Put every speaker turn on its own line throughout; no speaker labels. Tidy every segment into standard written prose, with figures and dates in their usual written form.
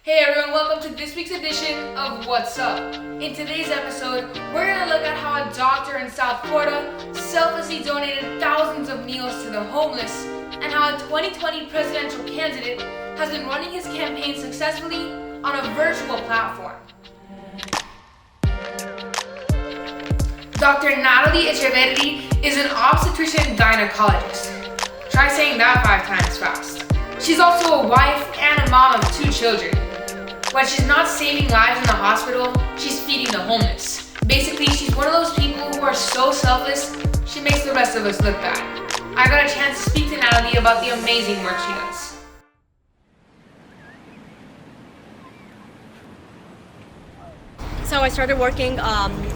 Hey everyone, welcome to this week's edition of What's Up. In today's episode, we're going to look at how a doctor in South Florida selflessly donated thousands of meals to the homeless, and how a 2020 presidential candidate has been running his campaign successfully on a virtual platform. Dr. Natalie is an obstetrician gynecologist. Try saying that 5 times fast. She's also a wife and a mom of 2 children. When she's not saving lives in the hospital, she's feeding the homeless. Basically, she's one of those people who are so selfless, she makes the rest of us look bad. I got a chance to speak to Natalie about the amazing work she does.
So I started working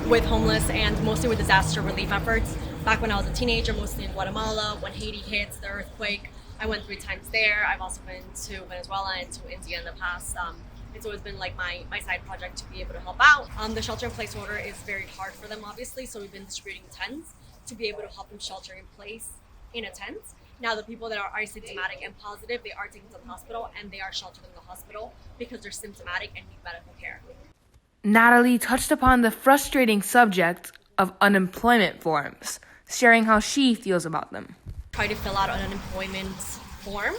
with homeless and mostly with disaster relief efforts back when I was a teenager, mostly in Guatemala. When Haiti hit, the earthquake, I went 3 times there. I've also been to Venezuela and to India in the past. It's always been like my side project to be able to help out. The shelter-in-place order is very hard for them, obviously, so we've been distributing tents to be able to help them shelter in place in a tent. Now, the people that are asymptomatic and positive, they are taken to the hospital and they are sheltered in the hospital because they're symptomatic and need medical care.
Natalie touched upon the frustrating subject of unemployment forms, sharing how she feels about them.
Try to fill out an unemployment form.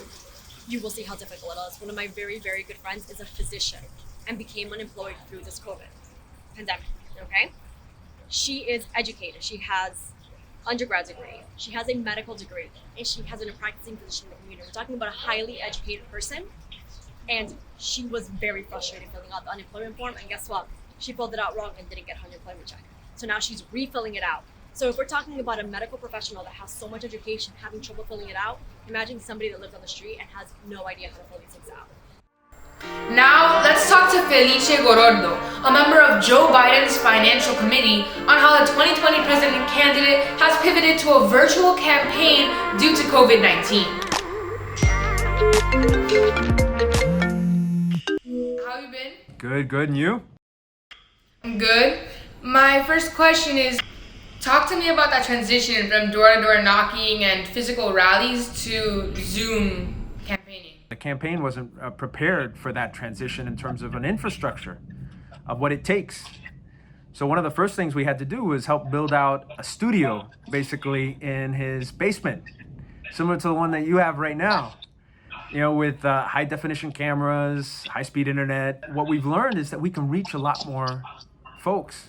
You will see how difficult it is. One of my very, very good friends is a physician and became unemployed through this COVID pandemic, okay? She is educated. She has undergrad degree. She has a medical degree, and she has a practicing physician in the community. We're talking about a highly educated person, and she was very frustrated filling out the unemployment form, and guess what? She filled it out wrong and didn't get her unemployment check. So now she's refilling it out. So if we're talking about a medical professional that has so much education having trouble filling it out, imagine somebody that lives on the street and has no idea how to fill these things out.
Now, let's talk to Felice Gorordo, a member of Joe Biden's financial committee, on how the 2020 president candidate has pivoted to a virtual campaign due to COVID-19. How have you been?
Good, and you?
I'm good. My first question is, talk to me about that transition from door-to-door knocking and physical rallies to Zoom campaigning.
The campaign wasn't prepared for that transition in terms of an infrastructure of what it takes. So one of the first things we had to do was help build out a studio, basically in his basement, similar to the one that you have right now. You know, with high definition cameras, high speed internet. What we've learned is that we can reach a lot more folks.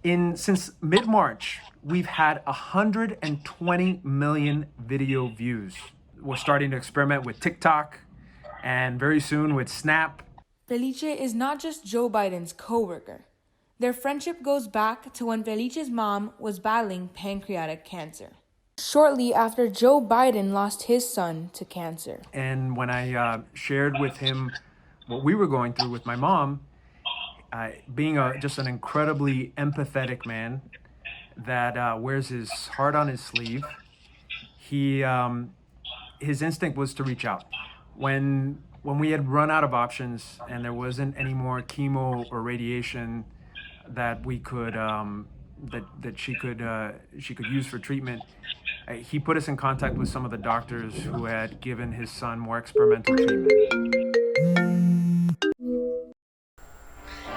Since mid-March, we've had 120 million video views. We're starting to experiment with TikTok and very soon with Snap.
Felice is not just Joe Biden's co-worker. Their friendship goes back to when Felice's mom was battling pancreatic cancer, shortly after Joe Biden lost his son to cancer.
And when I shared with him what we were going through with my mom, being just an incredibly empathetic man that wears his heart on his sleeve, his instinct was to reach out. When we had run out of options and there wasn't any more chemo or radiation that we could that she could use for treatment, he put us in contact with some of the doctors who had given his son more experimental treatment.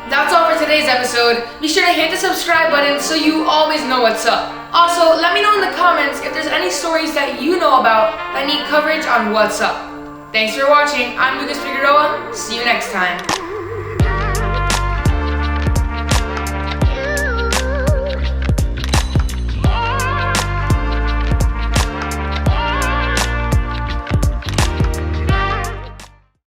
That's all for today's episode. Be sure to hit the subscribe button so you always know what's up. Also, let me know in the comments if there's any stories that you know about that need coverage on What's Up. Thanks for watching. I'm Figueroa. See you next time.